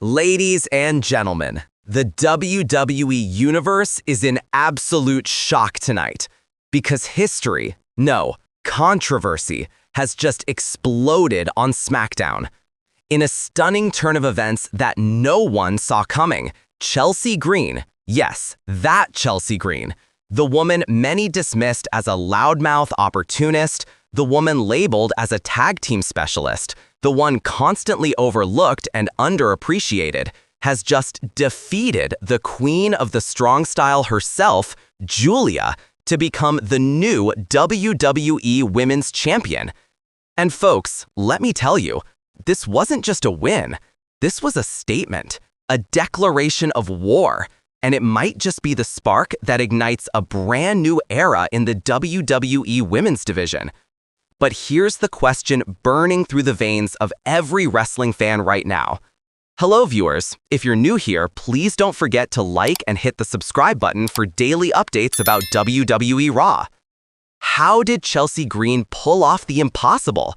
Ladies and gentlemen, the WWE Universe is in absolute shock tonight because history, no, controversy, has just exploded on Smackdown. In a stunning turn of events that no one saw coming, Chelsea Green, yes, that Chelsea Green, the woman many dismissed as a loudmouth opportunist, the woman labeled as a tag team specialist, the one constantly overlooked and underappreciated, has just defeated the queen of the strong style herself, Giulia, to become the new WWE Women's Champion. And folks, let me tell you, this wasn't just a win. This was a statement, a declaration of war, and it might just be the spark that ignites a brand new era in the WWE Women's division. But here's the question burning through the veins of every wrestling fan right now. Hello viewers, if you're new here, please don't forget to like and hit the subscribe button for daily updates about WWE Raw. How did Chelsea Green pull off the impossible?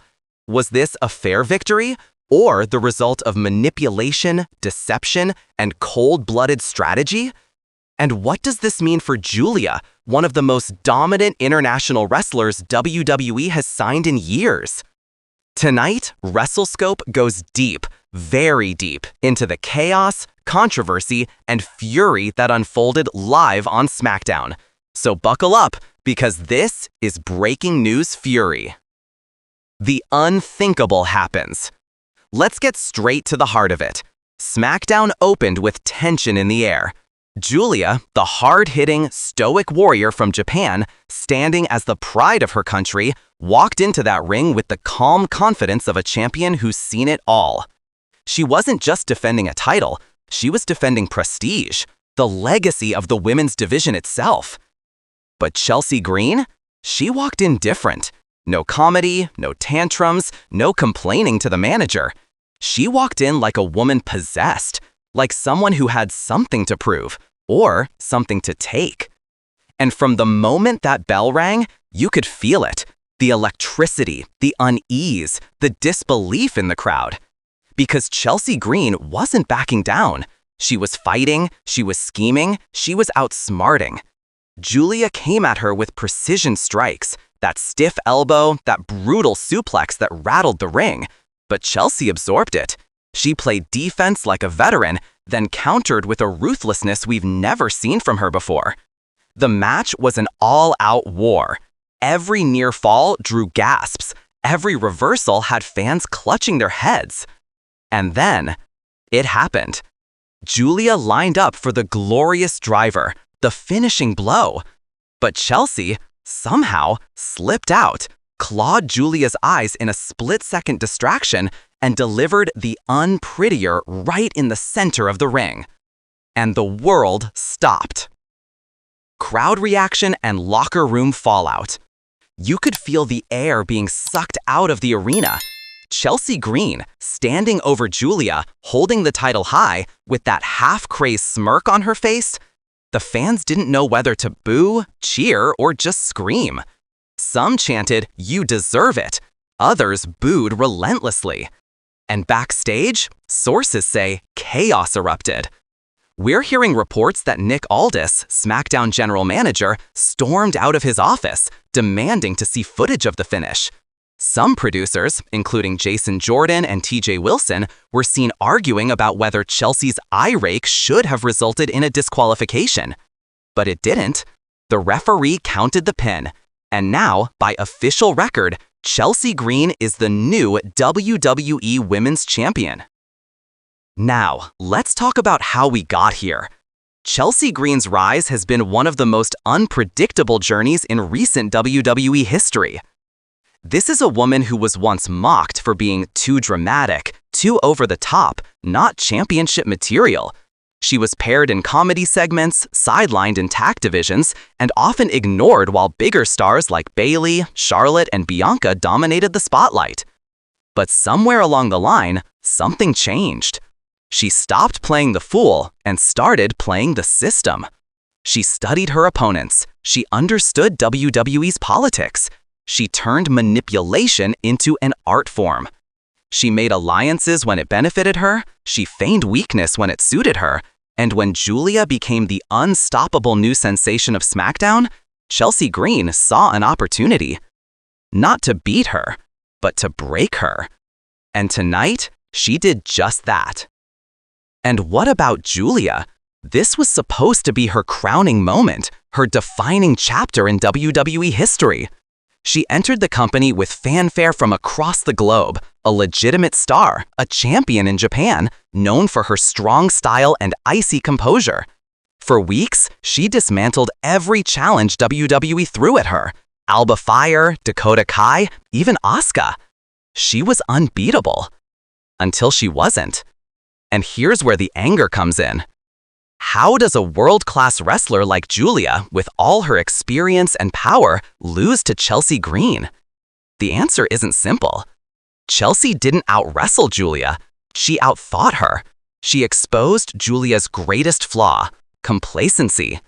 Was this a fair victory, or the result of manipulation, deception, and cold-blooded strategy? And what does this mean for Giulia, one of the most dominant international wrestlers WWE has signed in years? Tonight, WrestleScope goes deep, very deep, into the chaos, controversy, and fury that unfolded live on Smackdown. So buckle up, because this is breaking news fury. The unthinkable happens. Let's get straight to the heart of it. Smackdown opened with tension in the air. Giulia, the hard-hitting, stoic warrior from Japan, standing as the pride of her country, walked into that ring with the calm confidence of a champion who's seen it all. She wasn't just defending a title, she was defending prestige, the legacy of the women's division itself. But Chelsea Green? She walked in different. No comedy, no tantrums, no complaining to the manager. She walked in like a woman possessed, like someone who had something to prove, or something to take. And from the moment that bell rang, you could feel it. The electricity, the unease, the disbelief in the crowd. Because Chelsea Green wasn't backing down. She was fighting, she was scheming, she was outsmarting. Giulia came at her with precision strikes, that stiff elbow, that brutal suplex that rattled the ring. But Chelsea absorbed it. She played defense like a veteran, then countered with a ruthlessness we've never seen from her before. The match was an all-out war. Every near fall drew gasps. Every reversal had fans clutching their heads. And then, it happened. Giulia lined up for the glorious driver, the finishing blow. But Chelsea, somehow, slipped out, clawed Giulia's eyes in a split-second distraction, and delivered the unprettier right in the center of the ring. And the world stopped. Crowd reaction and locker room fallout. You could feel the air being sucked out of the arena. Chelsea Green, standing over Giulia, holding the title high, with that half-crazed smirk on her face. The fans didn't know whether to boo, cheer, or just scream. Some chanted, "You deserve it." Others booed relentlessly. And backstage, sources say chaos erupted. We're hearing reports that Nick Aldis, Smackdown general manager, stormed out of his office, demanding to see footage of the finish. Some producers, including Jason Jordan and TJ Wilson, were seen arguing about whether Chelsea's eye rake should have resulted in a disqualification. But it didn't. The referee counted the pin. And now, by official record, Chelsea Green is the new WWE Women's Champion. Now, let's talk about how we got here. Chelsea Green's rise has been one of the most unpredictable journeys in recent WWE history. This is a woman who was once mocked for being too dramatic, too over the top, not championship material. She was paired in comedy segments, sidelined in tag divisions, and often ignored while bigger stars like Bayley, Charlotte, and Bianca dominated the spotlight. But somewhere along the line, something changed. She stopped playing the fool and started playing the system. She studied her opponents. She understood WWE's politics. She turned manipulation into an art form. She made alliances when it benefited her, she feigned weakness when it suited her, and when Giulia became the unstoppable new sensation of Smackdown, Chelsea Green saw an opportunity. Not to beat her, but to break her. And tonight, she did just that. And what about Giulia? This was supposed to be her crowning moment, her defining chapter in WWE history. She entered the company with fanfare from across the globe, a legitimate star, a champion in Japan, known for her strong style and icy composure. For weeks, she dismantled every challenge WWE threw at her. Alba Fire, Dakota Kai, even Asuka. She was unbeatable. Until she wasn't. And here's where the anger comes in. How does a world-class wrestler like Giulia, with all her experience and power, lose to Chelsea Green? The answer isn't simple. Chelsea didn't out-wrestle Giulia. She out-thought her. She exposed Giulia's greatest flaw, complacency.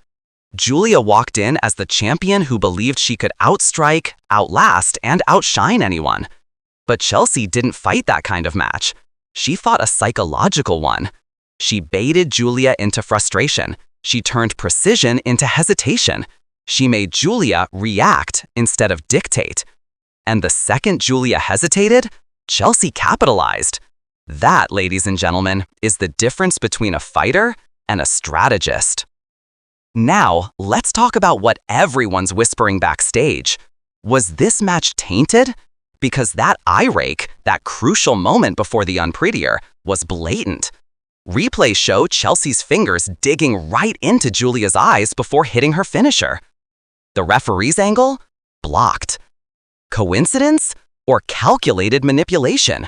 Giulia walked in as the champion who believed she could outstrike, outlast, and outshine anyone. But Chelsea didn't fight that kind of match. She fought a psychological one. She baited Giulia into frustration. She turned precision into hesitation. She made Giulia react instead of dictate. And the second Giulia hesitated, Chelsea capitalized. That, ladies and gentlemen, is the difference between a fighter and a strategist. Now, let's talk about what everyone's whispering backstage. Was this match tainted? Because that eye rake, that crucial moment before the unprettier, was blatant. Replays show Chelsea's fingers digging right into Giulia's eyes before hitting her finisher. The referee's angle? Blocked. Coincidence or calculated manipulation?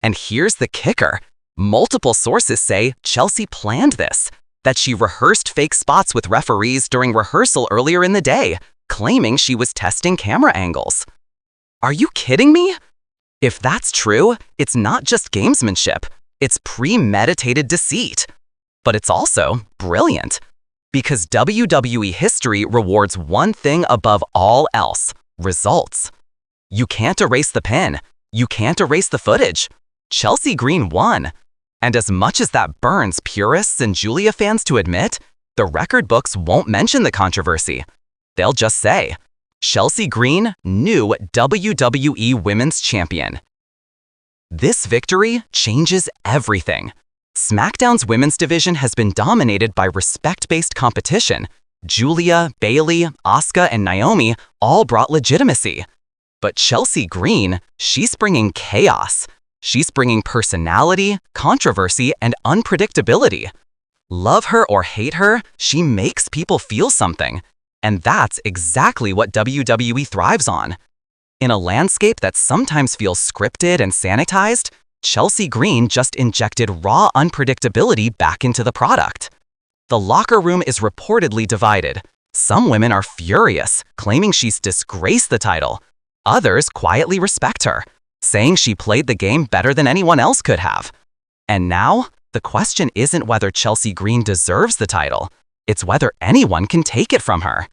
And here's the kicker. Multiple sources say Chelsea planned this, that she rehearsed fake spots with referees during rehearsal earlier in the day, claiming she was testing camera angles. Are you kidding me? If that's true, it's not just gamesmanship. It's premeditated deceit. But it's also brilliant. Because WWE history rewards one thing above all else: results. You can't erase the pin. You can't erase the footage. Chelsea Green won. And as much as that burns purists and Giulia fans to admit, the record books won't mention the controversy. They'll just say, Chelsea Green, new WWE Women's Champion. This victory changes everything. SmackDown's women's division has been dominated by respect-based competition. Giulia, Bayley, Asuka, and Naomi all brought legitimacy. But Chelsea Green, she's bringing chaos. She's bringing personality, controversy, and unpredictability. Love her or hate her, she makes people feel something. And that's exactly what WWE thrives on. In a landscape that sometimes feels scripted and sanitized, Chelsea Green just injected raw unpredictability back into the product. The locker room is reportedly divided. Some women are furious, claiming she's disgraced the title. Others quietly respect her, saying she played the game better than anyone else could have. And now, the question isn't whether Chelsea Green deserves the title, it's whether anyone can take it from her.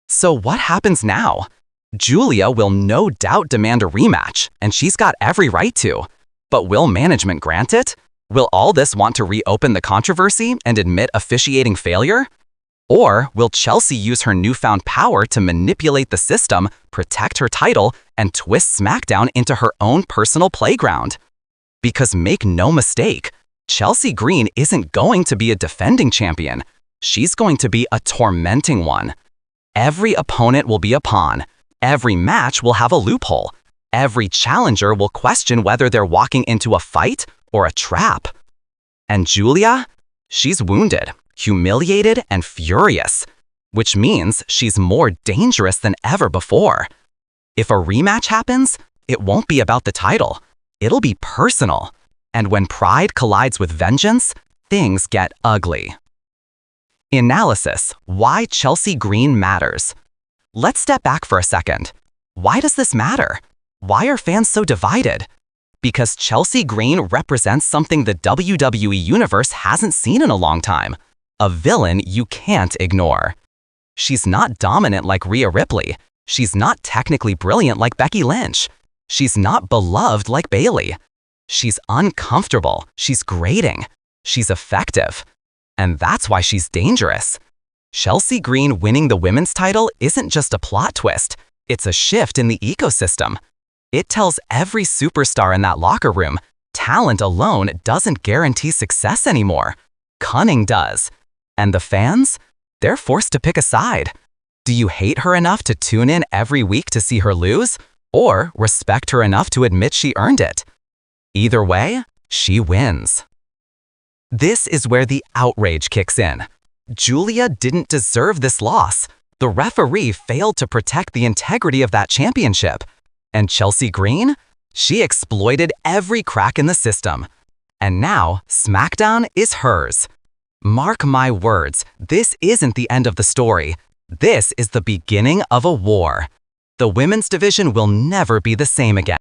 So what happens now? Giulia will no doubt demand a rematch, and she's got every right to. But will management grant it? Will all this want to reopen the controversy and admit officiating failure? Or will Chelsea use her newfound power to manipulate the system, protect her title, and twist SmackDown into her own personal playground? Because make no mistake, Chelsea Green isn't going to be a defending champion. She's going to be a tormenting one. Every opponent will be a pawn. Every match will have a loophole. Every challenger will question whether they're walking into a fight or a trap. And Giulia? She's wounded, humiliated, and furious, which means she's more dangerous than ever before. If a rematch happens, it won't be about the title. It'll be personal. And when pride collides with vengeance, things get ugly. Analysis: why Chelsea Green matters. Let's step back for a second. Why does this matter? Why are fans so divided? Because Chelsea Green represents something the WWE Universe hasn't seen in a long time. A villain you can't ignore. She's not dominant like Rhea Ripley. She's not technically brilliant like Becky Lynch. She's not beloved like Bailey. She's uncomfortable. She's grating. She's effective. And that's why she's dangerous. Chelsea Green winning the women's title isn't just a plot twist. It's a shift in the ecosystem. It tells every superstar in that locker room, talent alone doesn't guarantee success anymore. Cunning does. And the fans? They're forced to pick a side. Do you hate her enough to tune in every week to see her lose? Or respect her enough to admit she earned it? Either way, she wins. This is where the outrage kicks in. Giulia didn't deserve this loss. The referee failed to protect the integrity of that championship. And Chelsea Green? She exploited every crack in the system. And now, Smackdown is hers. Mark my words, this isn't the end of the story. This is the beginning of a war. The women's division will never be the same again.